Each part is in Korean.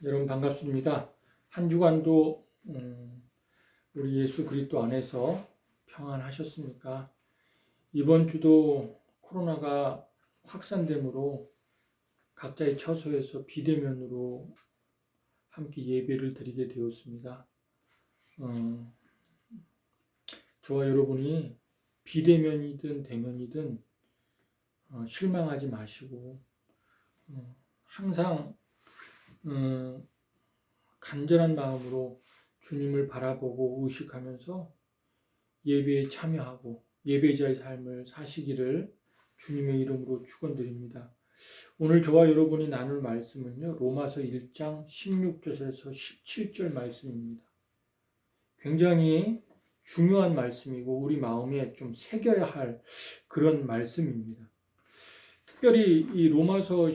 여러분 반갑습니다. 한 주간도 우리 예수 그리스도 안에서 평안하셨습니까? 이번 주도 코로나가 확산됨으로 각자의 처소에서 비대면으로 함께 예배를 드리게 되었습니다. 저와 여러분이 비대면이든 대면이든 실망하지 마시고 항상 간절한 마음으로 주님을 바라보고 의식하면서 예배에 참여하고 예배자의 삶을 사시기를 주님의 이름으로 축원드립니다. 오늘 저와 여러분이 나눌 말씀은요, 로마서 1장 16절에서 17절 말씀입니다. 굉장히 중요한 말씀이고 우리 마음에 좀 새겨야 할 그런 말씀입니다. 특별히 이 로마서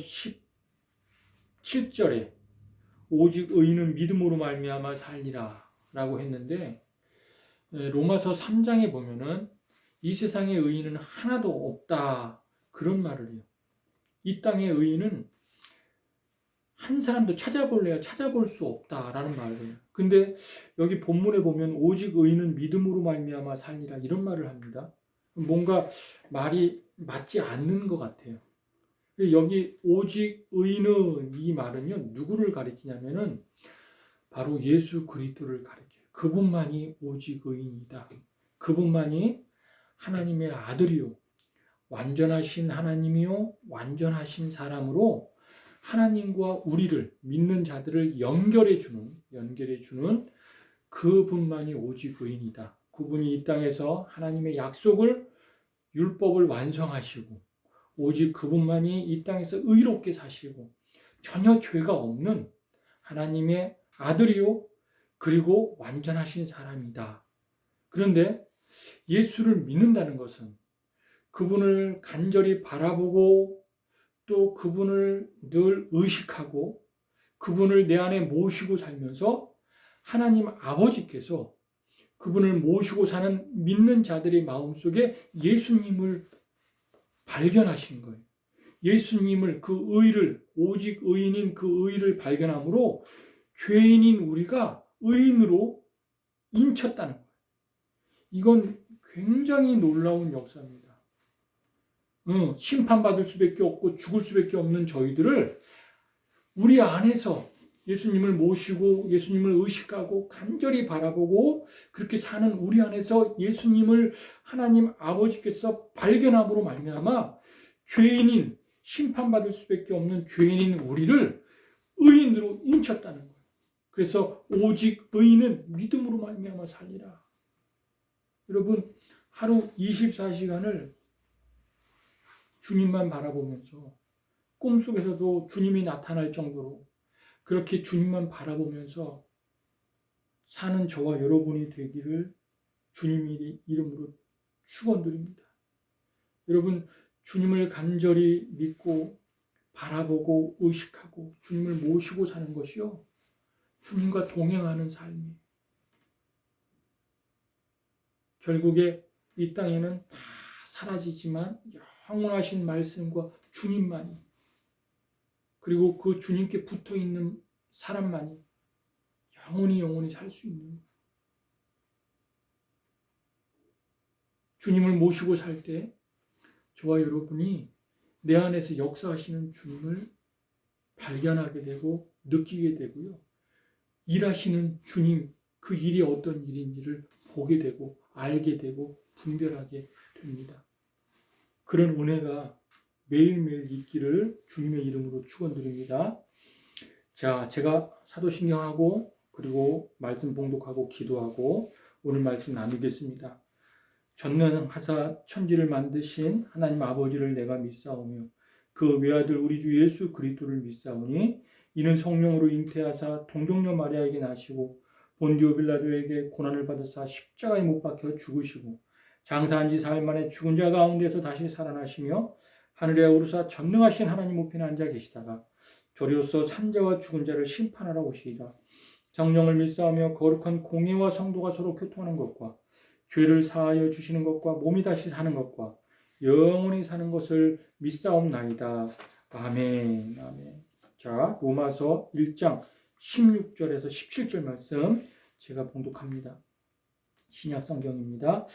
17절에 오직 의인은 믿음으로 말미암아 살리라 라고 했는데, 로마서 3장에 보면은 이 세상에 의인은 하나도 없다 그런 말을 해요. 이 땅의 의인은 한 사람도 찾아볼래야 찾아볼 수 없다라는 말을 해요. 근데 여기 본문에 보면 오직 의인은 믿음으로 말미암아 살리라 이런 말을 합니다. 뭔가 말이 맞지 않는 것 같아요. 여기 오직 의인은 이 말은요, 누구를 가리키냐면은 바로 예수 그리스도를 가리켜요. 그분만이 오직 의인이다. 그분만이 하나님의 아들이요, 완전하신 하나님이요, 완전하신 사람으로 하나님과 우리를 믿는 자들을 연결해 주는 그분만이 오직 의인이다. 그분이 이 땅에서 하나님의 약속을 율법을 완성하시고 오직 그분만이 이 땅에서 의롭게 사시고 전혀 죄가 없는 하나님의 아들이요 그리고 완전하신 사람이다. 그런데 예수를 믿는다는 것은 그분을 간절히 바라보고 또 그분을 늘 의식하고 그분을 내 안에 모시고 살면서 하나님 아버지께서 그분을 모시고 사는 믿는 자들의 마음속에 예수님을 발견하신 거예요. 예수님을, 그 의를, 오직 의인인 그 의를 발견함으로 죄인인 우리가 의인으로 인쳤다는 거예요. 이건 굉장히 놀라운 역사입니다. 심판받을 수밖에 없고 죽을 수밖에 없는 저희들을 우리 안에서 예수님을 모시고 예수님을 의식하고 간절히 바라보고 그렇게 사는 우리 안에서 예수님을 하나님 아버지께서 발견함으로 말미암아 죄인인, 심판받을 수밖에 없는 죄인인 우리를 의인으로 인쳤다는 거예요. 그래서 오직 의인은 믿음으로 말미암아 살리라. 여러분, 하루 24시간을 주님만 바라보면서 꿈속에서도 주님이 나타날 정도로 그렇게 주님만 바라보면서 사는 저와 여러분이 되기를 주님의 이름으로 축원드립니다. 여러분, 주님을 간절히 믿고 바라보고 의식하고 주님을 모시고 사는 것이요, 주님과 동행하는 삶이 결국에 이 땅에는 다 사라지지만 영원하신 말씀과 주님만이, 그리고 그 주님께 붙어있는 사람만이 영원히 살 수 있는 거예요. 주님을 모시고 살 때 저와 여러분이 내 안에서 역사하시는 주님을 발견하게 되고 느끼게 되고요, 일하시는 주님, 그 일이 어떤 일인지를 보게 되고 알게 되고 분별하게 됩니다. 그런 은혜가 매일매일 있기를 주님의 이름으로 축원드립니다. 자, 제가 사도신경하고 그리고 말씀 봉독하고 기도하고 오늘 말씀 나누겠습니다. 전능하사 천지를 만드신 하나님 아버지를 내가 믿사오며 그 외아들 우리 주 예수 그리스도를 믿사오니 이는 성령으로 잉태하사 동정녀 마리아에게 나시고 본디오 빌라도에게 고난을 받으사 십자가에 못 박혀 죽으시고 장사한 지 사흘 만에 죽은 자 가운데서 다시 살아나시며 하늘에 오르사 전능하신 하나님 우편에 앉아 계시다가 저리로서 산자와 죽은 자를 심판하러 오시리라. 성령을 믿사오며 거룩한 공예와 성도가 서로 교통하는 것과 죄를 사하여 주시는 것과 몸이 다시 사는 것과 영원히 사는 것을 믿사옵나이다. 아멘. 아멘. 자, 로마서 1장 16절에서 17절 말씀 제가 봉독합니다. 신약 성경입니다.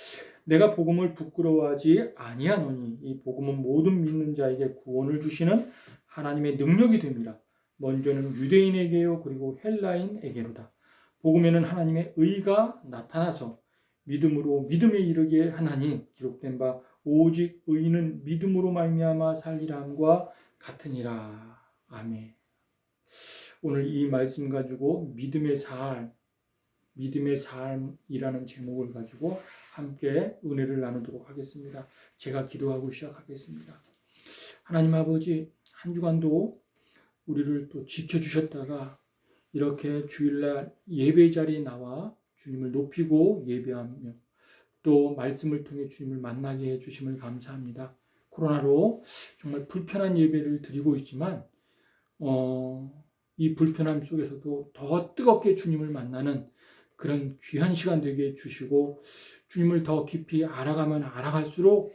내가 복음을 부끄러워하지 아니하노니 이 복음은 모든 믿는 자에게 구원을 주시는 하나님의 능력이 됩니다. 먼저는 유대인에게요 그리고 헬라인에게로다. 복음에는 하나님의 의가 나타나서 믿음으로 믿음에 이르게 하나니 기록된 바 오직 의인은 믿음으로 말미암아 살리라 함과 같으니라. 아멘. 오늘 이 말씀 가지고 믿음의 삶이라는 제목을 가지고 함께 은혜를 나누도록 하겠습니다. 제가 기도하고 시작하겠습니다. 하나님 아버지, 한 주간도 우리를 또 지켜주셨다가 이렇게 주일날 예배 자리에 나와 주님을 높이고 예배하며 또 말씀을 통해 주님을 만나게 해주심을 감사합니다. 코로나로 정말 불편한 예배를 드리고 있지만 이 불편함 속에서도 더 뜨겁게 주님을 만나는 그런 귀한 시간 되게 해주시고 주님을 더 깊이 알아가면 알아갈수록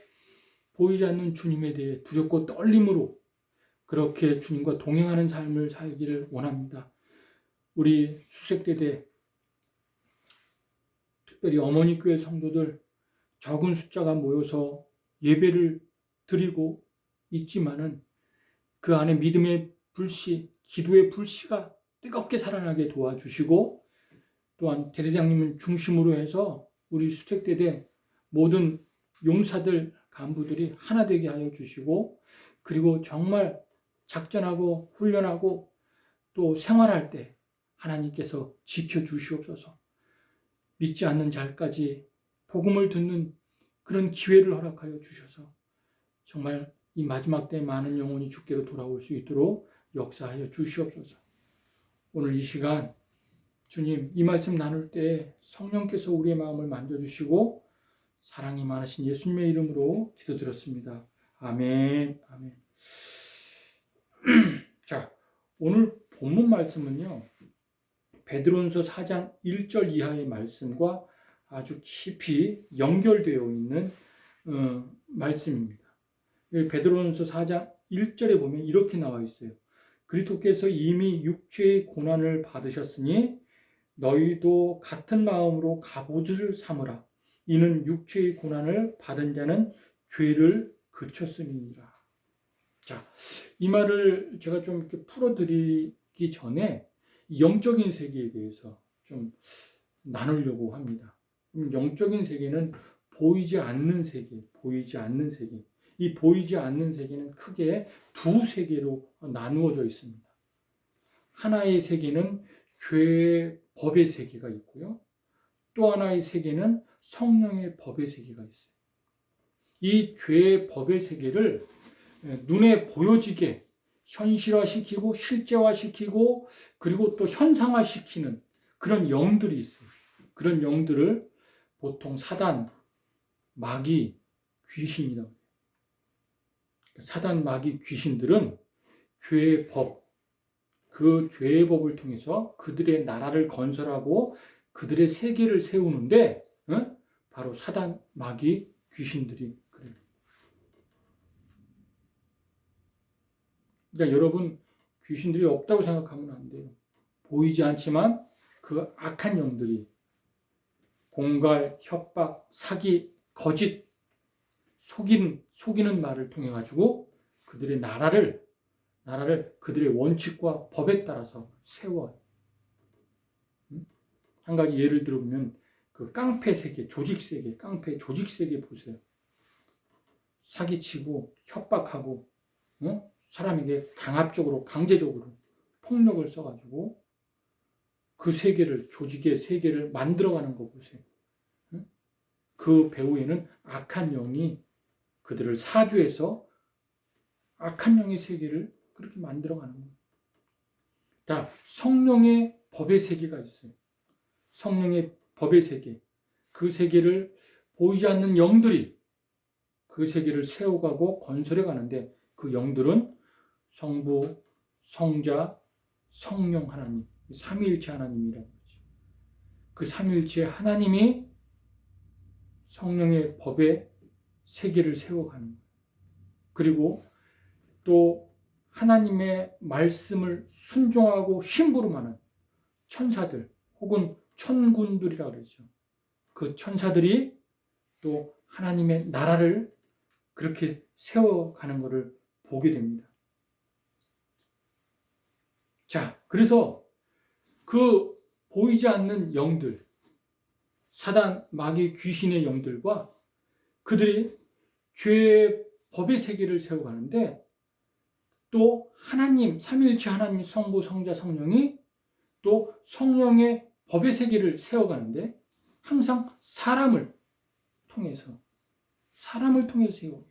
보이지 않는 주님에 대해 두렵고 떨림으로 그렇게 주님과 동행하는 삶을 살기를 원합니다. 우리 수색대대 특별히 어머니 교회 성도들 적은 숫자가 모여서 예배를 드리고 있지만은 그 안에 믿음의 불씨, 기도의 불씨가 뜨겁게 살아나게 도와주시고 또한 대대장님을 중심으로 해서 우리 수색대대 모든 용사들, 간부들이 하나 되게 하여 주시고 그리고 정말 작전하고 훈련하고 또 생활할 때 하나님께서 지켜주시옵소서. 믿지 않는 자까지 복음을 듣는 그런 기회를 허락하여 주셔서 정말 이 마지막 때 많은 영혼이 주께로 돌아올 수 있도록 역사하여 주시옵소서. 오늘 이 시간 주님 이 말씀 나눌 때 성령께서 우리의 마음을 만져주시고 사랑이 많으신 예수님의 이름으로 기도드렸습니다. 아멘. 아멘. 자, 오늘 본문 말씀은요. 베드로전서 4장 1절 이하의 말씀과 아주 깊이 연결되어 있는 말씀입니다. 베드로전서 4장 1절에 보면 이렇게 나와 있어요. 그리스도께서 이미 육체의 고난을 받으셨으니 너희도 같은 마음으로 갑오즈를 삼으라. 이는 육체의 고난을 받은 자는 죄를 그쳤음이니라. 자, 이 말을 제가 좀 이렇게 풀어드리기 전에 영적인 세계에 대해서 좀 나누려고 합니다. 영적인 세계는 보이지 않는 세계. 이 보이지 않는 세계는 크게 두 세계로 나누어져 있습니다. 하나의 세계는 죄의 법의 세계가 있고요. 또 하나의 세계는 성령의 법의 세계가 있어요. 이 죄의 법의 세계를 눈에 보여지게 현실화시키고 실제화시키고 그리고 또 현상화시키는 그런 영들이 있어요. 그런 영들을 보통 사단, 마귀, 귀신이라고 해요. 사단, 마귀, 귀신들은 죄의 법, 그 죄의 법을 통해서 그들의 나라를 건설하고 그들의 세계를 세우는데 바로 사단, 마귀, 귀신들이 그래요. 그러니까 여러분 귀신들이 없다고 생각하면 안 돼요. 보이지 않지만 그 악한 영들이 공갈, 협박, 사기, 거짓, 속이는 말을 통해 가지고 그들의 나라를 그들의 원칙과 법에 따라서 세워요. 한 가지 예를 들어보면 그 깡패 세계, 조직 세계 보세요. 사기치고 협박하고 사람에게 강압적으로 강제적으로 폭력을 써가지고 그 세계를 조직의 세계를 만들어가는 거 보세요. 그 배후에는 악한 영이 그들을 사주해서 악한 영의 세계를 그렇게 만들어가는 거예요. 자, 성령의 법의 세계가 있어요. 성령의 법의 세계. 그 세계를 보이지 않는 영들이 그 세계를 세워가고 건설해 가는데 그 영들은 성부, 성자, 성령 하나님, 삼위일체 하나님이라고 하죠. 그 삼위일체 하나님이 성령의 법의 세계를 세워가는 거예요. 그리고 또 하나님의 말씀을 순종하고 심부름하는 천사들 혹은 천군들이라 그러죠. 그 천사들이 또 하나님의 나라를 그렇게 세워가는 것을 보게 됩니다. 자, 그래서 그 보이지 않는 영들, 사단, 마귀, 귀신의 영들과 그들이 죄의 법의 세계를 세워가는데 또 하나님, 삼위일체 하나님 성부, 성자, 성령이 또 성령의 법의 세계를 세워가는데 항상 사람을 통해서 세워요.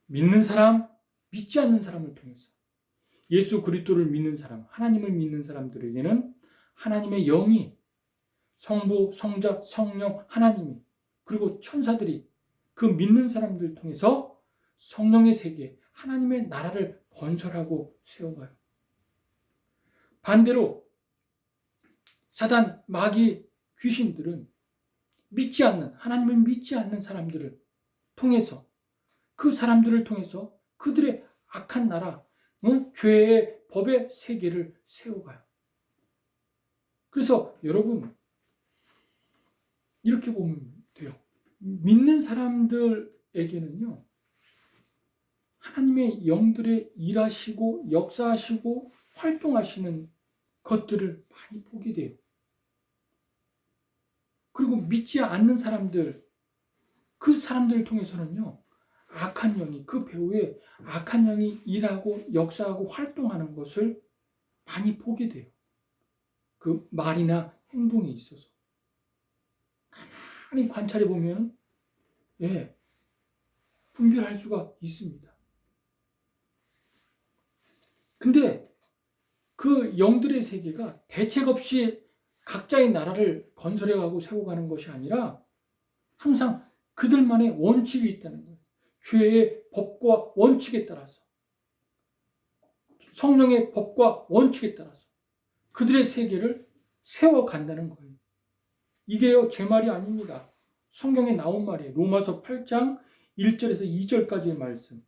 믿는 사람, 믿지 않는 사람을 통해서 예수 그리스도를 믿는 사람, 하나님을 믿는 사람들에게는 하나님의 영이 성부, 성자, 성령, 하나님이 그리고 천사들이 그 믿는 사람들을 통해서 성령의 세계, 하나님의 나라를 건설하고 세워가요. 반대로 사단, 마귀, 귀신들은 믿지 않는, 하나님을 믿지 않는 사람들을 통해서 그 사람들을 통해서 그들의 악한 나라, 죄의 법의 세계를 세워가요. 그래서 여러분 이렇게 보면 돼요. 믿는 사람들에게는요 하나님의 영들의 일하시고 역사하시고 활동하시는 것들을 많이 보게 돼요. 그리고 믿지 않는 사람들, 그 사람들을 통해서는요 악한 영이, 그 배후에 악한 영이 일하고 역사하고 활동하는 것을 많이 보게 돼요. 그 말이나 행동에 있어서 가만히 관찰해 보면 분별할 수가 있습니다. 근데 그 영들의 세계가 대책 없이 각자의 나라를 건설해가고 세워가는 것이 아니라 항상 그들만의 원칙이 있다는 거예요. 죄의 법과 원칙에 따라서, 성령의 법과 원칙에 따라서 그들의 세계를 세워간다는 거예요. 이게요 제 말이 아닙니다. 성경에 나온 말이에요. 로마서 8장 1절에서 2절까지의 말씀,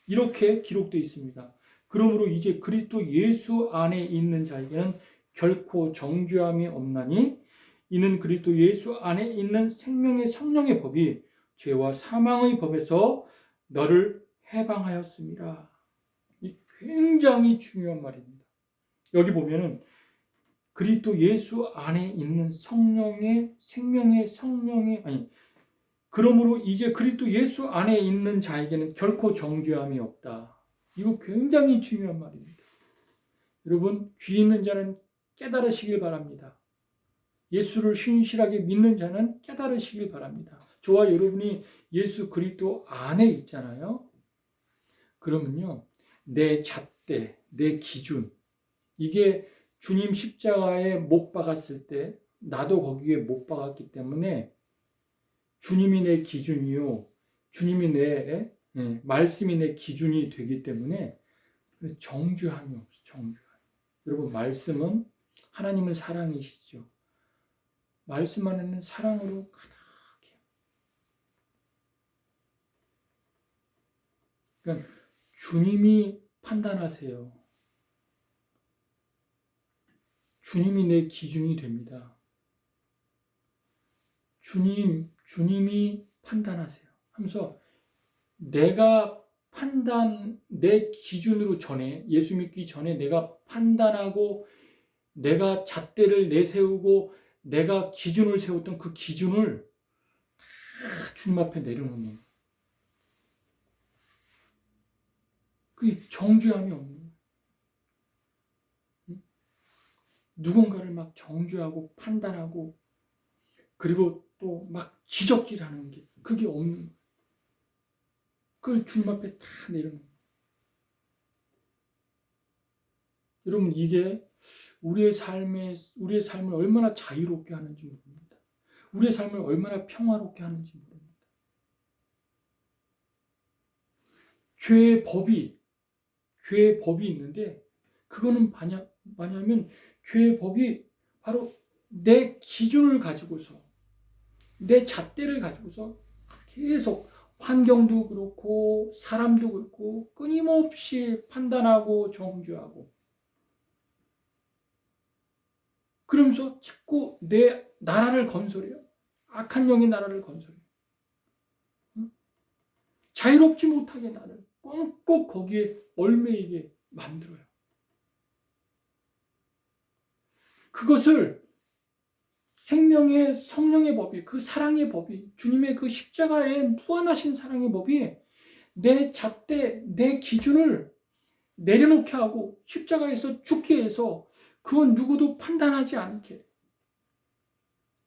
이렇게 기록되어 있습니다. 그러므로 이제 그리스도 예수 안에 있는 자에게는 결코 정죄함이 없나니 이는 그리스도 예수 안에 있는 생명의 성령의 법이 죄와 사망의 법에서 너를 해방하였습니다. 이 굉장히 중요한 말입니다. 여기 보면은 그리스도 예수 안에 있는 성령의 생명의 성령의 그러므로 이제 그리스도 예수 안에 있는 자에게는 결코 정죄함이 없다. 이거 굉장히 중요한 말입니다. 여러분 귀 있는 자는 깨달으시길 바랍니다. 예수를 신실하게 믿는 자는 깨달으시길 바랍니다. 저와 여러분이 예수 그리스도 안에 있잖아요. 그러면요 내 잣대, 내 기준, 이게 주님 십자가에 못 박았을 때 나도 거기에 못 박았기 때문에 주님이 내 기준이요, 주님이 내 말씀이 내 기준이 되기 때문에 정죄함이 없어. 정죄함. 여러분 말씀은, 하나님은 사랑이시죠. 말씀 안에는 사랑으로 가득해요. 그러니까 주님이 판단하세요. 주님이 내 기준이 됩니다. 주님이 판단하세요. 하면서 내가 내 기준으로 전에, 예수 믿기 전에 내가 판단하고 내가 잣대를 내세우고 내가 기준을 세웠던 그 기준을 다 주님 앞에 내려놓는, 그게 정죄함이 없는 거예요. 누군가를 막 정죄하고 판단하고 그리고 또 막 지적질하는 게 그게 없는 거예요. 그걸 주님 앞에 다 내려놓는 거예요. 여러분 이게 우리의 삶을 얼마나 자유롭게 하는지 모릅니다. 우리의 삶을 얼마나 평화롭게 하는지 모릅니다. 죄의 법이 있는데 그거는 뭐냐면 죄의 법이 바로 내 기준을 가지고서, 내 잣대를 가지고서 계속 환경도 그렇고 사람도 그렇고 끊임없이 판단하고 정죄하고, 그러면서 자꾸 내 나라를 건설해요. 악한 영이 나라를 건설해요. 자유롭지 못하게 나를 꼭 거기에 얽매이게 만들어요. 그것을 생명의 성령의 법이, 그 사랑의 법이, 주님의 그 십자가에 무한하신 사랑의 법이 내 잣대, 내 기준을 내려놓게 하고 십자가에서 죽게 해서 그건 누구도 판단하지 않게,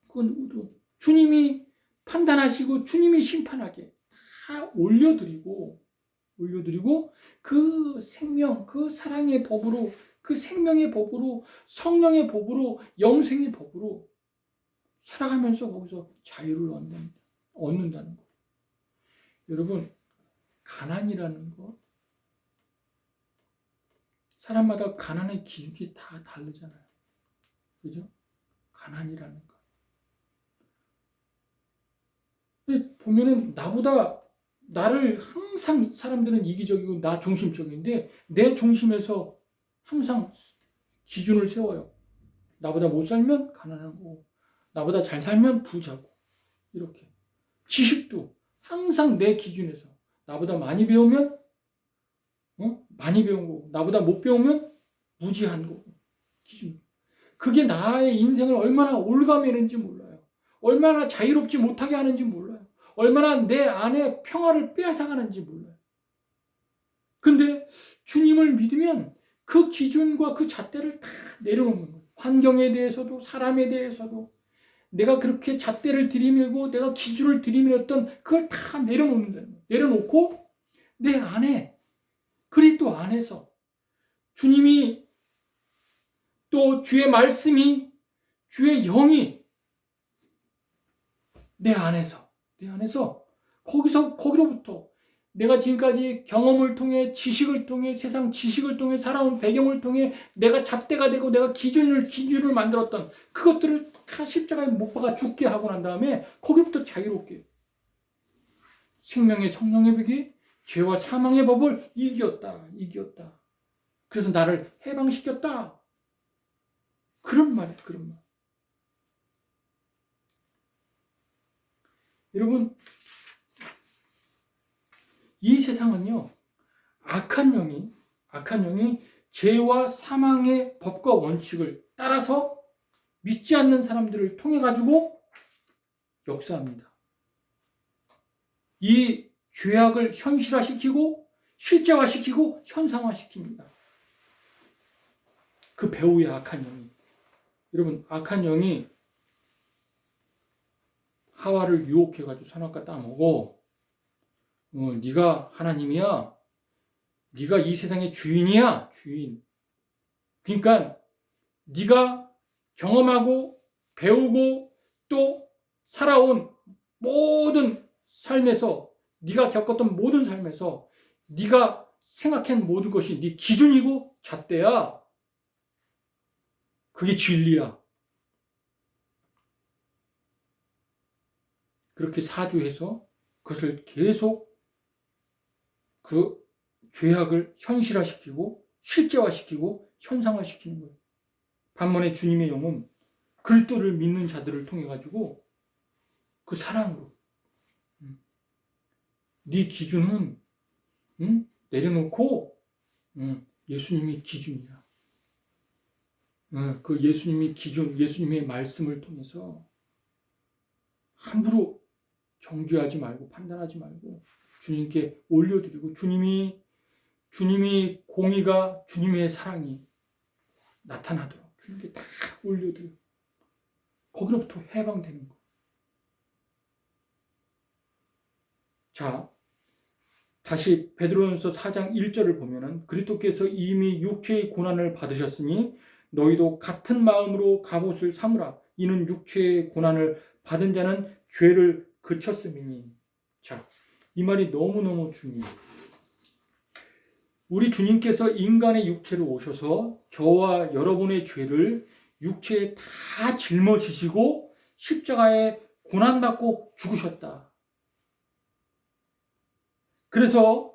그건 누구도 주님이 판단하시고 주님이 심판하게 다 올려드리고 그 생명, 그 사랑의 법으로, 그 생명의 법으로, 성령의 법으로, 영생의 법으로 살아가면서 거기서 자유를 얻는다는 거. 여러분, 가난이라는 거, 사람마다 가난의 기준이 다 다르잖아요. 그죠? 가난이라는 거. 보면은 나를 항상 사람들은 이기적이고 나 중심적인데 내 중심에서 항상 기준을 세워요. 나보다 못 살면 가난한 거고, 나보다 잘 살면 부자고, 이렇게. 지식도 항상 내 기준에서 나보다 많이 배우면 많이 배운 거고, 나보다 못 배우면 무지한 거고, 기준. 그게 나의 인생을 얼마나 올가매는지 몰라요. 얼마나 자유롭지 못하게 하는지 몰라요. 얼마나 내 안에 평화를 빼앗아가는지 몰라요. 근데 주님을 믿으면 그 기준과 그 잣대를 다 내려놓는 거예요. 환경에 대해서도 사람에 대해서도 내가 그렇게 잣대를 들이밀고 내가 기준을 들이밀었던 그걸 다 내려놓는다는 거예요. 내려놓고 내 안에, 그리스도 안에서 주님이 또 주의 말씀이, 주의 영이 내 안에서 거기로부터 내가 지금까지 경험을 통해, 지식을 통해, 세상 지식을 통해, 살아온 배경을 통해 내가 잣대가 되고 내가 기준을 만들었던 그것들을 다 십자가에 못 박아 죽게 하고 난 다음에 거기부터 자유롭게 생명의 성령의 법이 죄와 사망의 법을 이겼다. 그래서 나를 해방시켰다. 그런 말. 여러분, 이 세상은요, 악한 영이 죄와 사망의 법과 원칙을 따라서 믿지 않는 사람들을 통해 가지고 역사합니다. 이 죄악을 현실화시키고 실제화시키고 현상화시킵니다. 그 배후의 악한 영이. 여러분, 악한 영이 하와를 유혹해가지고 선악과 따먹고, 네가 하나님이야. 네가 이 세상의 주인이야. 주인. 그러니까 네가 경험하고 배우고 또 살아온 모든 삶에서, 네가 겪었던 모든 삶에서 네가 생각한 모든 것이 네 기준이고 잣대야. 그게 진리야. 그렇게 사주해서 그것을 계속 그 죄악을 현실화시키고 실제화시키고 현상화시키는 거예요. 반면에 주님의 영은 그리스도를 믿는 자들을 통해 가지고 그 사랑으로 네 기준은 내려놓고 예수님이 기준이야. 그 예수님이 기준, 예수님의 말씀을 통해서 함부로 정죄하지 말고 판단하지 말고 주님께 올려드리고 주님이 공의가, 주님의 사랑이 나타나도록 주님께 다 올려드리고 거기로부터 해방되는 거. 자, 다시 베드로전서 4장 1절을 보면은 그리스도께서 이미 육체의 고난을 받으셨으니 너희도 같은 마음으로 갑옷을 삼으라. 이는 육체의 고난을 받은 자는 죄를 그쳤음이니. 자, 이 말이 너무너무 중요해요. 우리 주님께서 인간의 육체로 오셔서 저와 여러분의 죄를 육체에 다 짊어지시고 십자가에 고난받고 죽으셨다. 그래서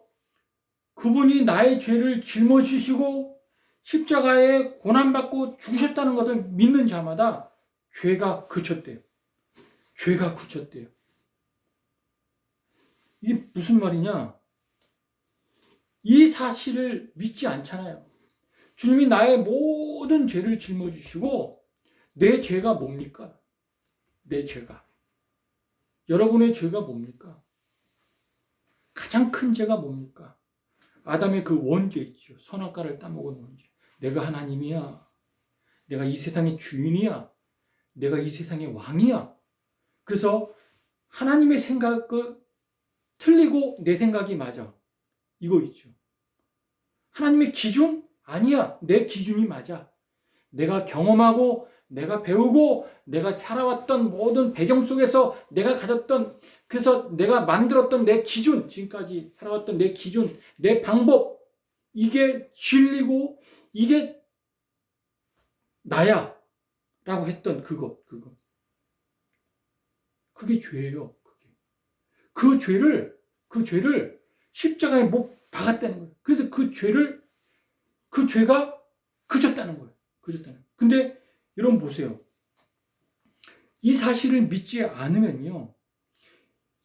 그분이 나의 죄를 짊어지시고 십자가에 고난받고 죽으셨다는 것을 믿는 자마다 죄가 그쳤대요. 죄가 굳혔대요. 이게 무슨 말이냐? 이 사실을 믿지 않잖아요. 주님이 나의 모든 죄를 짊어지시고 내 죄가 뭡니까? 내 죄가. 여러분의 죄가 뭡니까? 가장 큰 죄가 뭡니까? 아담의 그 원죄 있죠. 선악과를 따먹은 원죄. 내가 하나님이야. 내가 이 세상의 주인이야. 내가 이 세상의 왕이야. 그래서 하나님의 생각 틀리고 내 생각이 맞아. 이거 있죠. 하나님의 기준? 아니야. 내 기준이 맞아. 내가 경험하고 내가 배우고 내가 살아왔던 모든 배경 속에서 내가 가졌던, 그래서 내가 만들었던 내 기준, 지금까지 살아왔던 내 기준, 내 방법, 이게 진리고 이게 나야 라고 했던 그거. 그게 죄예요. 그 죄를 십자가에 못 박았다는 거예요. 그래서 그 죄가 그쳤다는 거예요. 근데 여러분 보세요. 이 사실을 믿지 않으면요,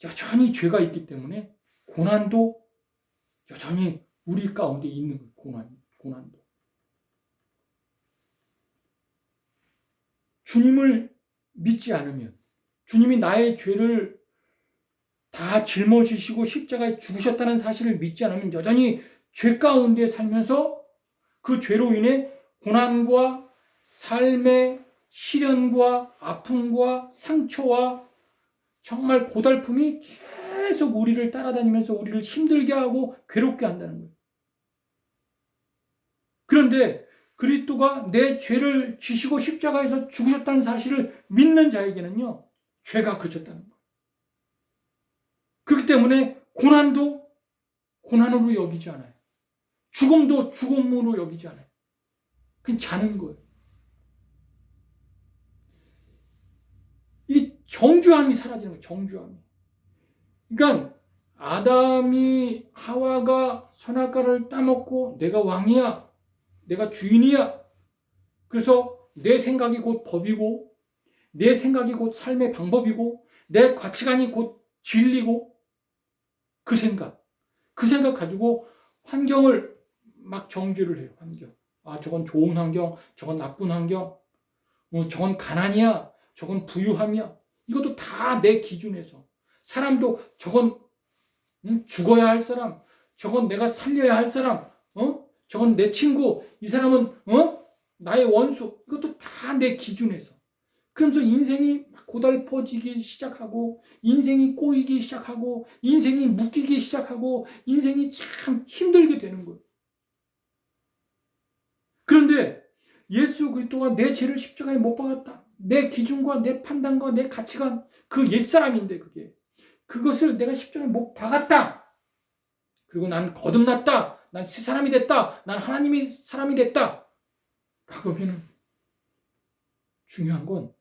여전히 죄가 있기 때문에 고난도 여전히 우리 가운데 있는 거예요. 고난도. 주님을 믿지 않으면, 주님이 나의 죄를 다 짊어지시고 십자가에 죽으셨다는 사실을 믿지 않으면 여전히 죄 가운데 살면서 그 죄로 인해 고난과 삶의 시련과 아픔과 상처와 정말 고달픔이 계속 우리를 따라다니면서 우리를 힘들게 하고 괴롭게 한다는 거예요. 그런데 그리스도가 내 죄를 지시고 십자가에서 죽으셨다는 사실을 믿는 자에게는요, 죄가 그쳤다는 거예요. 그렇기 때문에 고난도 고난으로 여기지 않아요. 죽음도 죽음으로 여기지 않아요. 그냥 자는 거예요. 이 정죄함이 사라지는 거예요. 정죄함이. 그러니까 아담이 하와가 선악과를 따먹고 내가 왕이야, 내가 주인이야, 그래서 내 생각이 곧 법이고 내 생각이 곧 삶의 방법이고 내 가치관이 곧 진리고, 그 생각 가지고 환경을 막 정죄를 해요. 환경. 아, 저건 좋은 환경, 저건 나쁜 환경, 저건 가난이야, 저건 부유함이야. 이것도 다 내 기준에서. 사람도 저건 죽어야 할 사람, 저건 내가 살려야 할 사람, 저건 내 친구, 이 사람은 나의 원수. 이것도 다 내 기준에서. 그러면서 인생이 고달퍼지기 시작하고, 인생이 꼬이기 시작하고, 인생이 묶이기 시작하고, 인생이 참 힘들게 되는 거예요. 그런데 예수 그리스도가 내 죄를 십자가에 못 박았다. 내 기준과 내 판단과 내 가치관, 그 옛사람인데 그것을 내가 십자가에 못 박았다. 그리고 난 거듭났다. 난 새 사람이 됐다. 난 하나님의 사람이 됐다. 라고 하면 중요한 건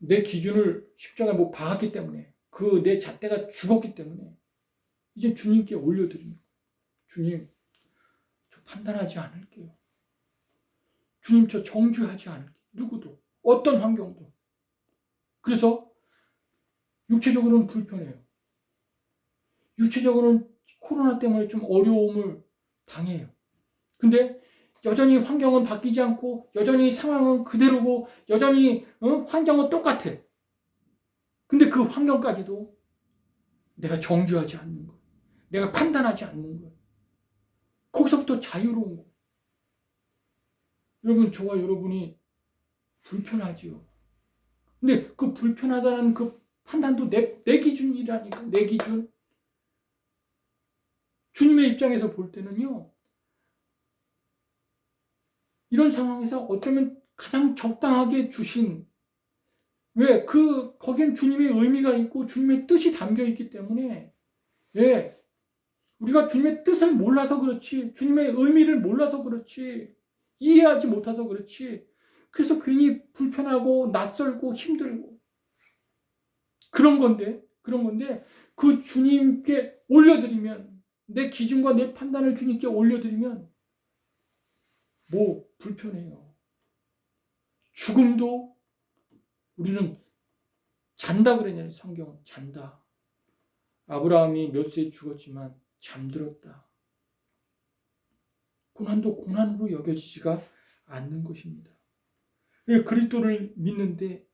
내 기준을 십자가에 못 박았기 때문에, 그 내 잣대가 죽었기 때문에 이제 주님께 올려드립니다. 주님, 저 판단하지 않을게요. 주님, 저 정죄하지 않을게요. 누구도, 어떤 환경도. 그래서 육체적으로는 불편해요. 육체적으로는 코로나 때문에 좀 어려움을 당해요. 근데 여전히 환경은 바뀌지 않고, 여전히 상황은 그대로고, 여전히 환경은 똑같아. 근데 그 환경까지도 내가 정죄하지 않는 거예요. 내가 판단하지 않는 거예요. 거기서부터 자유로운 거예요. 여러분, 저와 여러분이 불편하지요. 근데 그 불편하다는 그 판단도 내 기준이라니까. 내 기준. 주님의 입장에서 볼 때는요, 이런 상황에서 어쩌면 가장 적당하게 주신, 왜? 거기엔 주님의 의미가 있고 주님의 뜻이 담겨 있기 때문에, 예. 우리가 주님의 뜻을 몰라서 그렇지, 주님의 의미를 몰라서 그렇지, 이해하지 못해서 그렇지, 그래서 괜히 불편하고 낯설고 힘들고 그런 건데 그 주님께 올려드리면, 내 기준과 내 판단을 주님께 올려드리면 뭐 불편해요. 죽음도 우리는 잔다 그랬냐면 성경은 잔다. 아브라함이 몇 세에 죽었지만 잠들었다. 고난도 고난으로 여겨지지가 않는 것입니다. 그리스도를 믿는데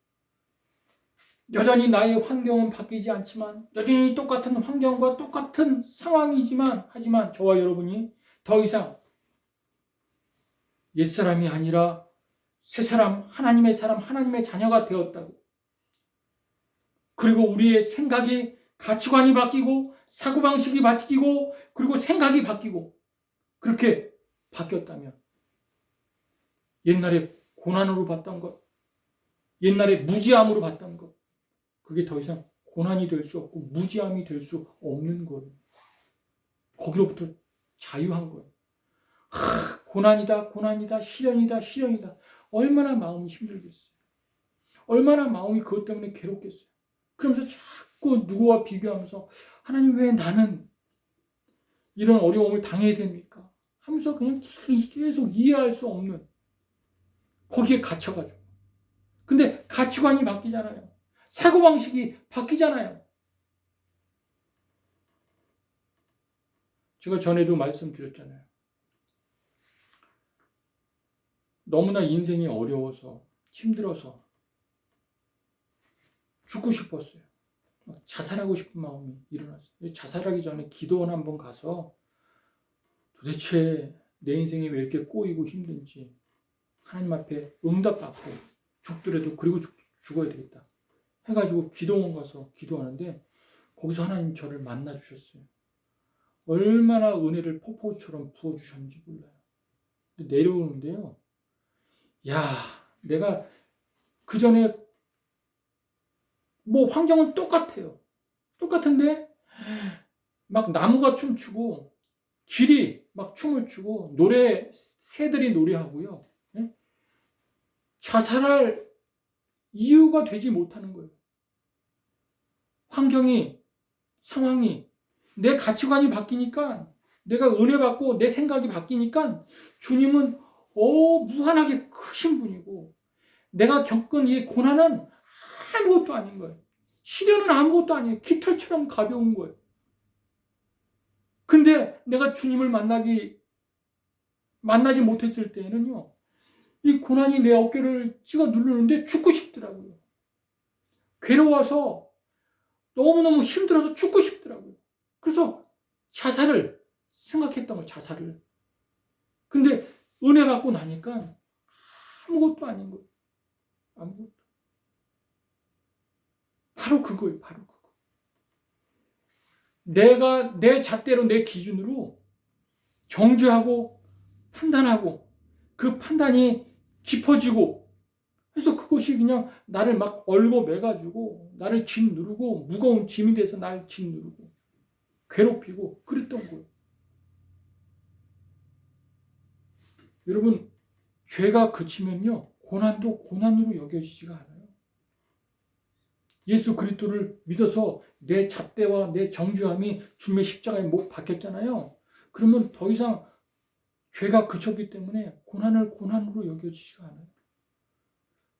여전히 나의 환경은 바뀌지 않지만 여전히 똑같은 환경과 똑같은 상황이지만 하지만 저와 여러분이 더 이상 옛사람이 아니라 새사람, 하나님의 사람, 하나님의 자녀가 되었다고. 그리고 우리의 생각이 가치관이 바뀌고 사고방식이 바뀌고 그리고 생각이 바뀌고 그렇게 바뀌었다면 옛날에 고난으로 봤던 것, 옛날에 무지함으로 봤던 것 그게 더 이상 고난이 될 수 없고 무지함이 될 수 없는 거예요. 거기로부터 자유한 거예요. 고난이다, 고난이다, 시련이다, 시련이다. 얼마나 마음이 힘들겠어요. 얼마나 마음이 그것 때문에 괴롭겠어요. 그러면서 자꾸 누구와 비교하면서 하나님 왜 나는 이런 어려움을 당해야 됩니까? 하면서 그냥 계속 이해할 수 없는 거기에 갇혀가지고. 근데 가치관이 바뀌잖아요. 사고방식이 바뀌잖아요. 제가 전에도 말씀드렸잖아요. 너무나 인생이 어려워서 힘들어서 죽고 싶었어요. 자살하고 싶은 마음이 일어났어요. 자살하기 전에 기도원 한번 가서 도대체 내 인생이 왜 이렇게 꼬이고 힘든지 하나님 앞에 응답받고 죽더라도 그리고 죽어야 되겠다 해가지고 기도원 가서 기도하는데 거기서 하나님 저를 만나 주셨어요. 얼마나 은혜를 폭포수처럼 부어주셨는지 몰라요. 내려오는데요. 야, 내가 그 전에 뭐 환경은 똑같아요. 똑같은데 막 나무가 춤추고 길이 막 춤을 추고 새들이 노래하고요. 자살할 이유가 되지 못하는 거예요. 환경이, 상황이, 내 가치관이 바뀌니까 내가 은혜 받고 내 생각이 바뀌니까 주님은 무한하게 크신 분이고 내가 겪은 이 고난은 아무것도 아닌 거예요. 시련은 아무것도 아니에요. 깃털처럼 가벼운 거예요. 근데 내가 주님을 만나지 못했을 때에는요, 이 고난이 내 어깨를 찍어 누르는데 죽고 싶더라고요. 괴로워서 너무너무 힘들어서 죽고 싶더라고요. 그래서 자살을 생각했던 거예요. 자살을. 근데 은혜 받고 나니까 아무것도 아닌 거예요. 아무것도. 바로 그거예요. 바로 그거. 내가 내 잣대로 내 기준으로 정죄하고 판단하고 그 판단이 깊어지고 그래서 그것이 그냥 나를 막 얼고 매가지고 나를 짓누르고 무거운 짐이 돼서 날 짓누르고 괴롭히고 그랬던 거예요. 여러분 죄가 그치면요 고난도 고난으로 여겨지지가 않아요. 예수 그리스도를 믿어서 내 잣대와 내 정죄함이 주님의 십자가에 못 박혔잖아요. 그러면 더 이상 죄가 그쳤기 때문에 고난을 고난으로 여겨지지가 않아요.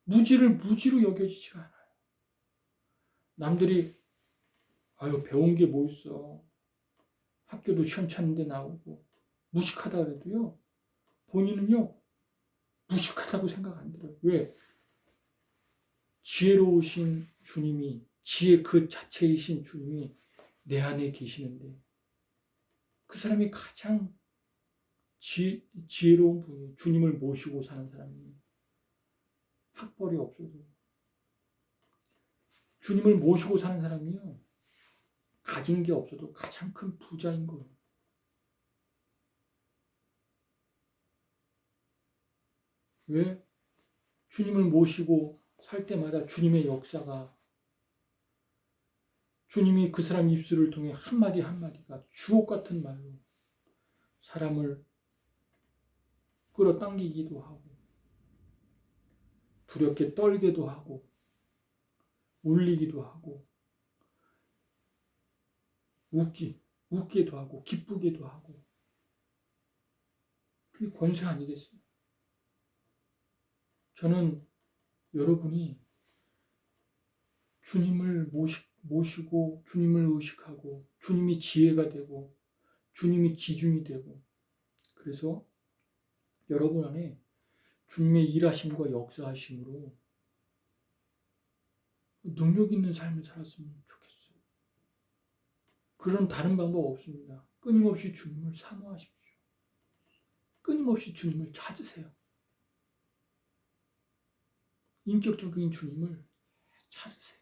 무지를 무지로 여겨지지가 않아요. 남들이 배운 게 뭐 있어. 학교도 시원찮은데 나오고 무식하다 그래도요. 본인은요. 무식하다고 생각 안 들어요. 왜? 지혜로우신 주님이 지혜 그 자체이신 주님이 내 안에 계시는데 그 사람이 가장 지혜로운 분이 주님을 모시고 사는 사람이 학벌이 없어도 주님을 모시고 사는 사람이요 가진 게 없어도 가장 큰 부자인 거예요. 왜? 주님을 모시고 살 때마다 주님의 역사가 주님이 그 사람 입술을 통해 한마디 한마디가 주옥 같은 말로 사람을 끌어당기기도 하고 두렵게 떨게도 하고 울리기도 하고 웃기도 하고 기쁘기도 하고 그게 권세 아니겠어요? 저는 여러분이 주님을 모시고 주님을 의식하고 주님이 지혜가 되고 주님이 기준이 되고 그래서 여러분 안에 주님의 일하심과 역사하심으로 능력 있는 삶을 살았으면 좋겠어요. 그런 다른 방법 없습니다. 끊임없이 주님을 사모하십시오. 끊임없이 주님을 찾으세요. 인격적인 주님을 찾으세요.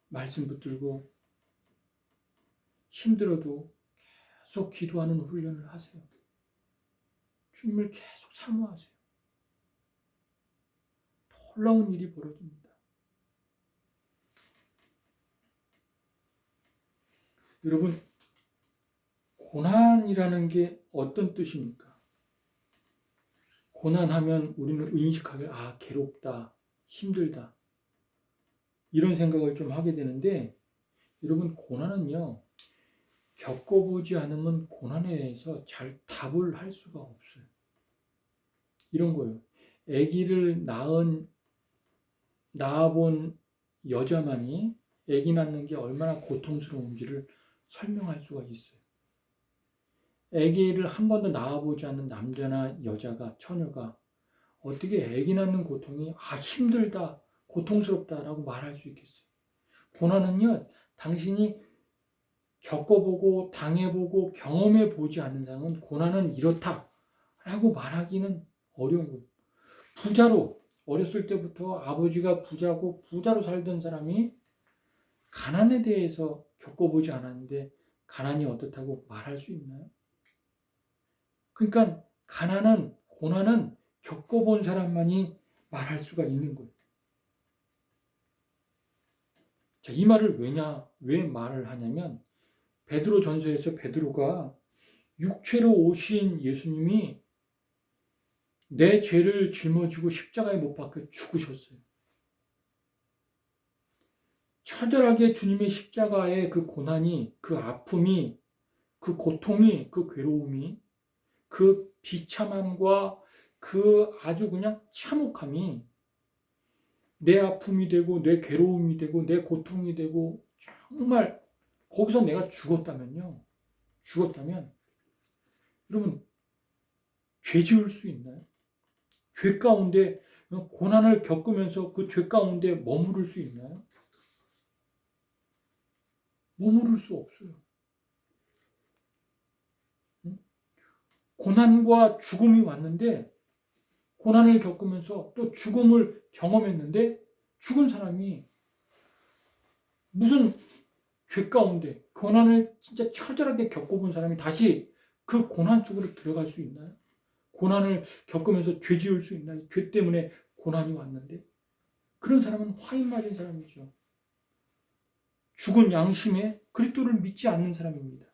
말씀 붙들고 힘들어도 계속 기도하는 훈련을 하세요. 주님을 계속 사모하세요. 놀라운 일이 벌어집니다. 여러분, 고난이라는 게 어떤 뜻입니까? 고난하면 우리는 인식하게 괴롭다, 힘들다 이런 생각을 좀 하게 되는데 여러분 고난은요 겪어보지 않으면 고난에 대해서 잘 답을 할 수가 없어요. 이런 거예요. 아기를 낳아본 여자만이 아기 낳는 게 얼마나 고통스러운지를 설명할 수가 있어요. 아기를 한 번도 낳아보지 않는 남자나 여자가 처녀가 어떻게 아기 낳는 고통이 힘들다, 고통스럽다라고 말할 수 있겠어요. 고난은요 당신이 겪어보고 당해보고 경험해보지 않는 사람은 고난은 이렇다라고 말하기는 어려운 거예요. 부자로 어렸을 때부터 아버지가 부자고 부자로 살던 사람이 가난에 대해서 겪어보지 않았는데 가난이 어떻다고 말할 수 있나요? 그러니까 고난은 겪어본 사람만이 말할 수가 있는 거예요. 자, 이 말을 왜 말을 하냐면 베드로 전서에서 베드로가 육체로 오신 예수님이 내 죄를 짊어지고 십자가에 못 박혀 죽으셨어요. 처절하게 주님의 십자가의 그 고난이, 그 아픔이, 그 고통이, 그 괴로움이, 그 비참함과 그 아주 그냥 참혹함이 내 아픔이 되고 내 괴로움이 되고 내 고통이 되고 정말 거기서 내가 죽었다면 여러분 죄 지을 수 있나요? 죄 가운데 고난을 겪으면서 그 죄 가운데 머무를 수 있나요? 머무를 수 없어요. 고난과 죽음이 왔는데 고난을 겪으면서 또 죽음을 경험했는데 죽은 사람이 무슨 죄 가운데 고난을 진짜 처절하게 겪어본 사람이 다시 그 고난 속으로 들어갈 수 있나요? 고난을 겪으면서 죄 지을 수 있나요? 죄 때문에 고난이 왔는데 그런 사람은 화인 맞은 사람이죠. 죽은 양심에 그리스도를 믿지 않는 사람입니다.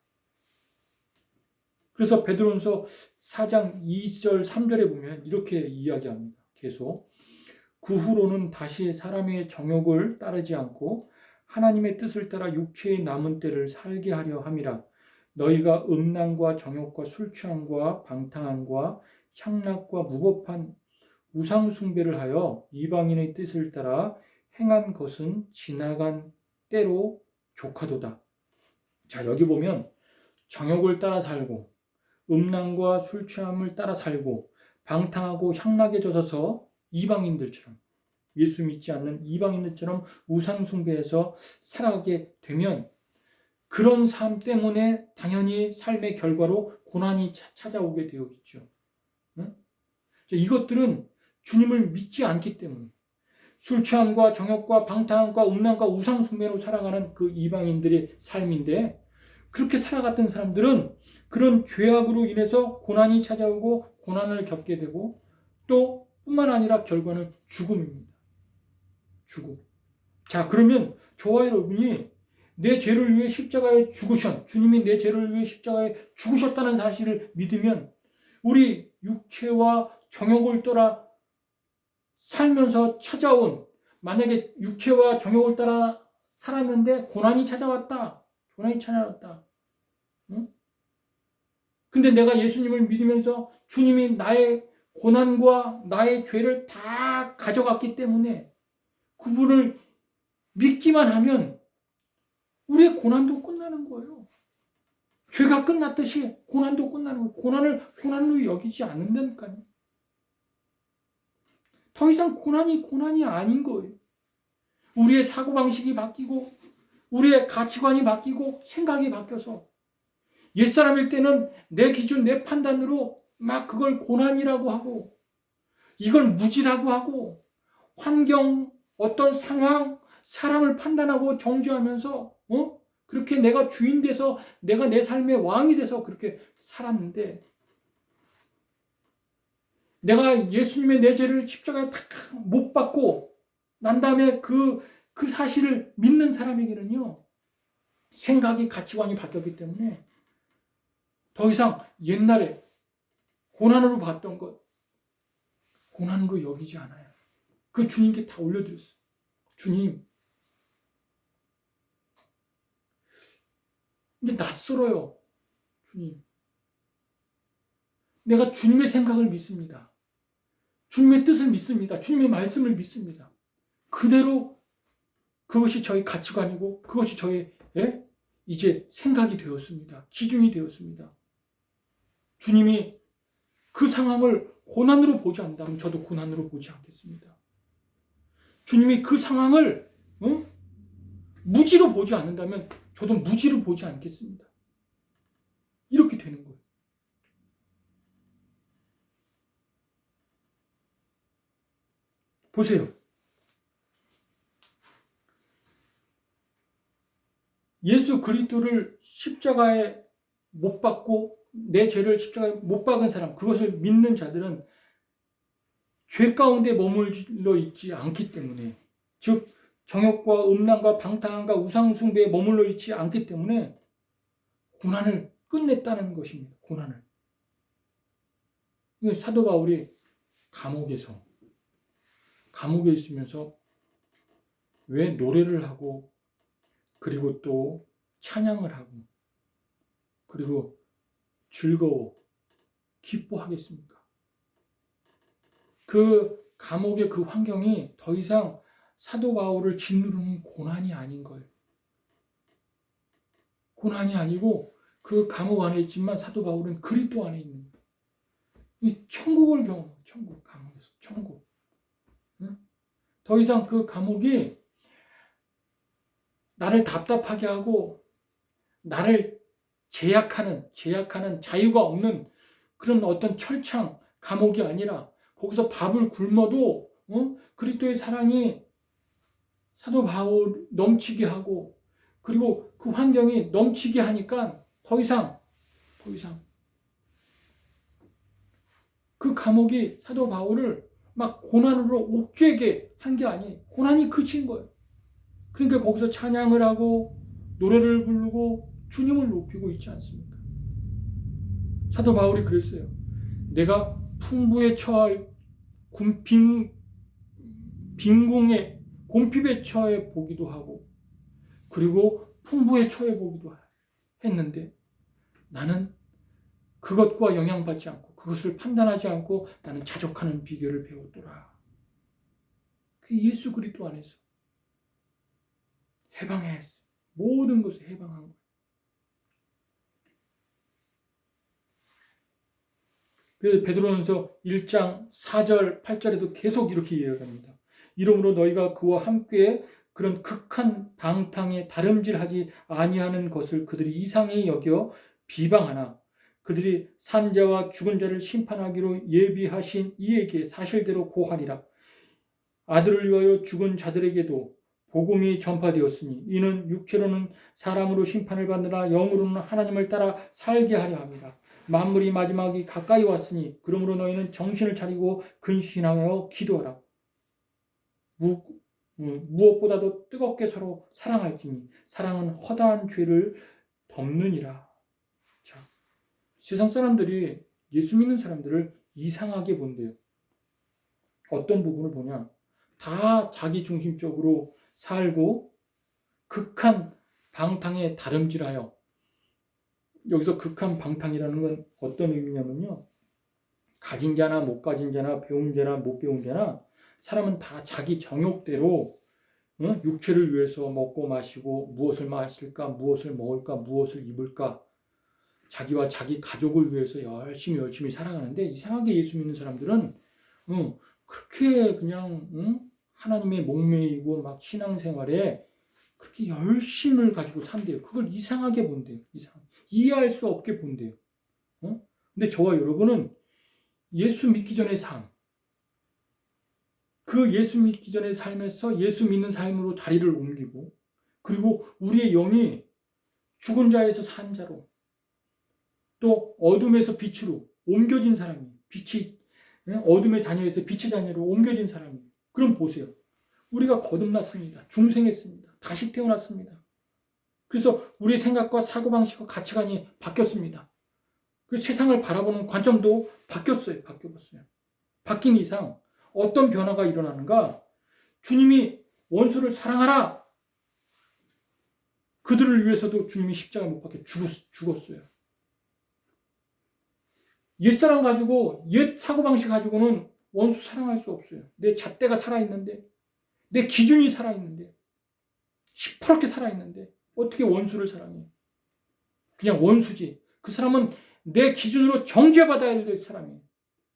그래서 베드로전서 4장 2절 3절에 보면 이렇게 이야기합니다. 계속 그 후로는 다시 사람의 정욕을 따르지 않고 하나님의 뜻을 따라 육체의 남은 때를 살게 하려 함이라. 너희가 음란과 정욕과 술 취함과 방탕함과 향락과 무법한 우상 숭배를 하여 이방인의 뜻을 따라 행한 것은 지나간 때로 족하도다. 자, 여기 보면 정욕을 따라 살고 음란과 술 취함을 따라 살고 방탕하고 향락에 젖어서 이방인들처럼 예수 믿지 않는 이방인들처럼 우상 숭배해서 살아가게 되면 그런 삶 때문에 당연히 삶의 결과로 고난이 찾아오게 되어 있죠. 응? 이것들은 주님을 믿지 않기 때문에 술 취함과 정욕과 방탕함과 음란과 우상 숭배로 살아가는 그 이방인들의 삶인데 그렇게 살아갔던 사람들은 그런 죄악으로 인해서 고난이 찾아오고 고난을 겪게 되고 또 뿐만 아니라 결과는 죽음입니다. 죽음. 자, 그러면 저와 여러분이 내 죄를 위해 십자가에 주님이 내 죄를 위해 십자가에 죽으셨다는 사실을 믿으면 우리 육체와 정욕을 따라 살면서 찾아온 만약에 육체와 정욕을 따라 살았는데 고난이 찾아왔다. 응? 근데 내가 예수님을 믿으면서 주님이 나의 고난과 나의 죄를 다 가져갔기 때문에 그분을 믿기만 하면 우리의 고난도 끝나는 거예요. 죄가 끝났듯이 고난도 끝나는 거예요. 고난을 고난으로 여기지 않는다니까요. 더 이상 고난이 아닌 거예요. 우리의 사고방식이 바뀌고 우리의 가치관이 바뀌고 생각이 바뀌어서 옛사람일 때는 내 기준, 내 판단으로 막 그걸 고난이라고 하고 이걸 무지라고 하고 환경, 어떤 상황, 사람을 판단하고 정죄하면서 그렇게 내가 주인 돼서 내가 내 삶의 왕이 돼서 그렇게 살았는데 내가 예수님의 내 죄를 십자가에 탁 못 박고 난 다음에 그 사실을 믿는 사람에게는요 생각이 가치관이 바뀌었기 때문에 더 이상 옛날에 고난으로 봤던 것 고난으로 여기지 않아요. 그 주님께 다 올려드렸어요. 주님 이제 낯설어요. 주님 내가 주님의 생각을 믿습니다. 주님의 뜻을 믿습니다. 주님의 말씀을 믿습니다. 그대로 그것이 저의 가치관이고 그것이 저의 이제 생각이 되었습니다. 기준이 되었습니다. 주님이 그 상황을 고난으로 보지 않는다면 저도 고난으로 보지 않겠습니다. 주님이 그 상황을 무지로 보지 않는다면 저도 무지로 보지 않겠습니다. 이렇게 되는 거예요. 보세요. 예수 그리스도를 십자가에 못 박고 내 죄를 십자가에 못 박은 사람, 그것을 믿는 자들은 죄 가운데 머물러 있지 않기 때문에, 즉 정욕과 음란과 방탕함과 우상숭배에 머물러 있지 않기 때문에 고난을 끝냈다는 것입니다. 고난을. 사도 바울이 감옥에 있으면서 왜 노래를 하고 그리고 또 찬양을 하고 그리고 즐거워 기뻐하겠습니까? 그 감옥의 그 환경이 더 이상 사도 바울을 짓누르는 고난이 아닌 거예요. 고난이 아니고 그 감옥 안에 있지만 사도 바울은 그리스도 안에 있는 거예요. 이 천국을 경험해요. 천국, 감옥에서 천국. 응? 더 이상 그 감옥이 나를 답답하게 하고 나를 제약하는 자유가 없는 그런 어떤 철창 감옥이 아니라 거기서 밥을 굶어도 그리스도의 사랑이 사도 바울 넘치게 하고 그리고 그 환경이 넘치게 하니까 더 이상 그 감옥이 사도 바울을 막 고난으로 옥죄게 한 게 아니에요. 고난이 그친 거예요. 그러니까 거기서 찬양을 하고 노래를 부르고 주님을 높이고 있지 않습니까? 사도 바울이 그랬어요. 내가 풍부에 처할 빈궁에 곰핍에 처해 보기도 하고 그리고 풍부에 처해 보기도 했는데 나는 그것과 영향받지 않고 그것을 판단하지 않고 나는 자족하는 비결을 배웠더라. 그 예수 그리스도 안에서 해방했어요. 모든 것을 해방한 거예요. 그래서 베드로전서 1장 4절 8절에도 계속 이렇게 이야기합니다. 이러므로 너희가 그와 함께 그런 극한 방탕에 다름질하지 아니하는 것을 그들이 이상히 여겨 비방하나 그들이 산자와 죽은 자를 심판하기로 예비하신 이에게 사실대로 고하리라. 아들을 위하여 죽은 자들에게도 복음이 전파되었으니 이는 육체로는 사람으로 심판을 받느라 영으로는 하나님을 따라 살게 하려 합니다. 만물이 마지막이 가까이 왔으니 그러므로 너희는 정신을 차리고 근신하여 기도하라. 무엇보다도 뜨겁게 서로 사랑할지니 사랑은 허다한 죄를 덮느니라. 자, 세상 사람들이 예수 믿는 사람들을 이상하게 본대요. 어떤 부분을 보냐? 다 자기 중심적으로 살고 극한 방탕에 다름질하여, 여기서 극한 방탕이라는 건 어떤 의미냐면요, 가진 자나 못 가진 자나 배운 자나 못 배운 자나 사람은 다 자기 정욕대로 육체를 위해서 먹고 마시고 무엇을 마실까, 무엇을 먹을까, 무엇을 입을까 자기와 자기 가족을 위해서 열심히 살아가는데 이상하게 예수 믿는 사람들은 그렇게 그냥 하나님의 목매이고 막 신앙생활에 그렇게 열심을 가지고 산대요. 그걸 이상하게 본대요. 이해할 수 없게 본대요. 근데 저와 여러분은 예수 믿기 전의 삶, 그 예수 믿기 전의 삶에서 예수 믿는 삶으로 자리를 옮기고 그리고 우리의 영이 죽은 자에서 산 자로 또 어둠에서 빛으로 옮겨진 사람이 빛이 어둠의 자녀에서 빛의 자녀로 옮겨진 사람이 그럼 보세요. 우리가 거듭났습니다. 중생했습니다. 다시 태어났습니다. 그래서 우리의 생각과 사고방식과 가치관이 바뀌었습니다. 그 세상을 바라보는 관점도 바뀌었어요. 바뀐 이상 어떤 변화가 일어나는가? 주님이 원수를 사랑하라. 그들을 위해서도 주님이 십자가에 못 박혀 죽었어요. 옛사람 가지고 옛 사고방식 가지고는 원수 사랑할 수 없어요. 내 잣대가 살아있는데 내 기준이 살아있는데 시퍼렇게 살아있는데 어떻게 원수를 사랑해? 그냥 원수지. 그 사람은 내 기준으로 정죄받아야 될 사람이에요.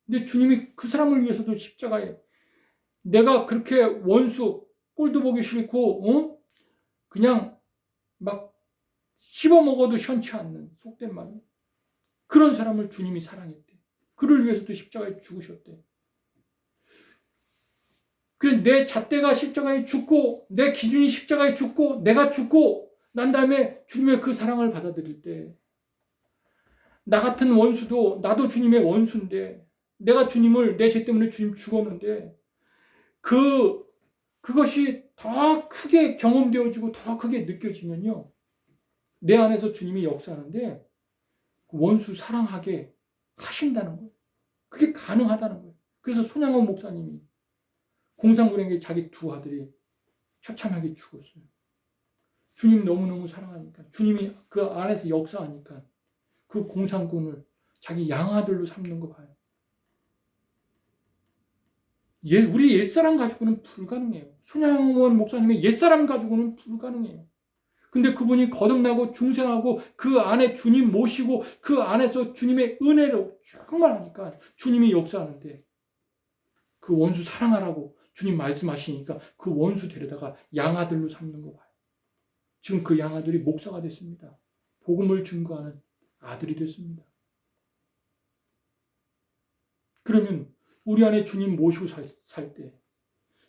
근데 주님이 그 사람을 위해서도 십자가에 내가 그렇게 원수 꼴도 보기 싫고 그냥 막 씹어먹어도 시원치 않는 속된 말로 그런 사람을 주님이 사랑했대. 그를 위해서도 십자가에 죽으셨대. 그래 내 잣대가 십자가에 죽고 내 기준이 십자가에 죽고 내가 죽고 난 다음에 주님의 그 사랑을 받아들일 때 나 같은 원수도 나도 주님의 원수인데 내가 주님을 내 죄 때문에 주님 죽었는데 그것이 더 크게 경험되어지고 더 크게 느껴지면요 내 안에서 주님이 역사하는데 원수 사랑하게 하신다는 거예요. 그게 가능하다는 거예요. 그래서 손양원 목사님이 공산군에게 자기 두 아들이 처참하게 죽었어요. 주님 너무너무 사랑하니까 주님이 그 안에서 역사하니까 그 공산군을 자기 양아들로 삼는 거 봐요. 우리 옛사람 가지고는 불가능해요. 손양원 목사님의 옛사람 가지고는 불가능해요. 근데 그분이 거듭나고 중생하고 그 안에 주님 모시고 그 안에서 주님의 은혜로 충만하니까 주님이 역사하는데 그 원수 사랑하라고 주님 말씀하시니까 그 원수 데려다가 양아들로 삼는 거 봐요. 지금 그 양아들이 목사가 됐습니다. 복음을 증거하는 아들이 됐습니다. 그러면 우리 안에 주님 모시고 살 때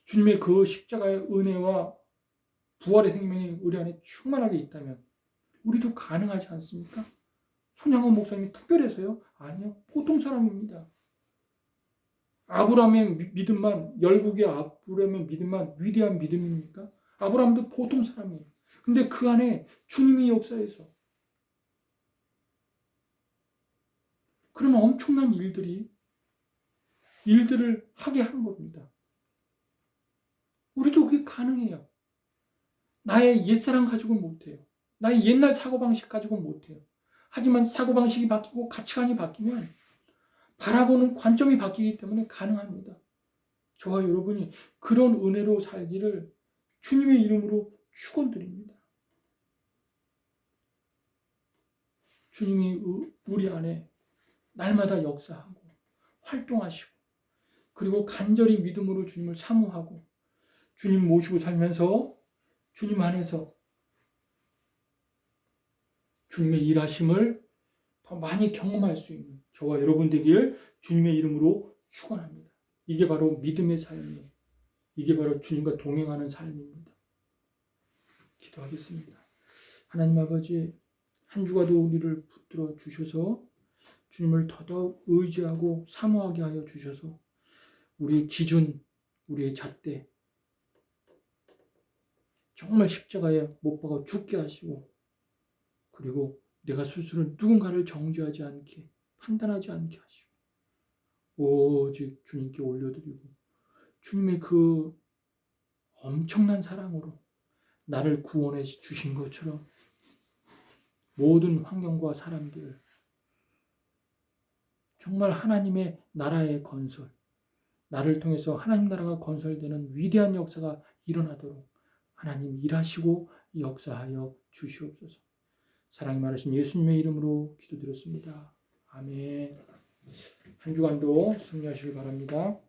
주님의 그 십자가의 은혜와 부활의 생명이 우리 안에 충만하게 있다면 우리도 가능하지 않습니까? 손양원 목사님이 특별해서요? 아니요. 보통 사람입니다. 아브라함의 믿음만 열국의 아브라함의 믿음만 위대한 믿음입니까? 아브라함도 보통 사람이에요. 근데 그 안에 주님이 역사해서 그런 엄청난 일들을 하게 하는 겁니다. 우리도 그게 가능해요. 나의 옛사람 가지고는 못해요. 나의 옛날 사고방식 가지고는 못해요. 하지만 사고방식이 바뀌고 가치관이 바뀌면 바라보는 관점이 바뀌기 때문에 가능합니다. 저와 여러분이 그런 은혜로 살기를 주님의 이름으로 축원드립니다. 주님이 우리 안에 날마다 역사하고 활동하시고 그리고 간절히 믿음으로 주님을 사모하고 주님 모시고 살면서 주님 안에서 주님의 일하심을 더 많이 경험할 수 있는 저와 여러분 되길 주님의 이름으로 축원합니다. 이게 바로 믿음의 삶이에요. 이게 바로 주님과 동행하는 삶입니다. 기도하겠습니다. 하나님 아버지 한 주간도 우리를 붙들어 주셔서 주님을 더더욱 의지하고 사모하게 하여 주셔서 우리의 기준, 우리의 잣대 정말 십자가에 못 박아 죽게 하시고 그리고 내가 스스로 누군가를 정죄하지 않게 판단하지 않게 하시고 오직 주님께 올려드리고 주님의 그 엄청난 사랑으로 나를 구원해 주신 것처럼 모든 환경과 사람들 정말 하나님의 나라의 건설, 나를 통해서 하나님 나라가 건설되는 위대한 역사가 일어나도록 하나님 일하시고 역사하여 주시옵소서. 사랑이 많으신 예수님의 이름으로 기도드렸습니다. 아멘. 한 주간도 승리하시길 바랍니다.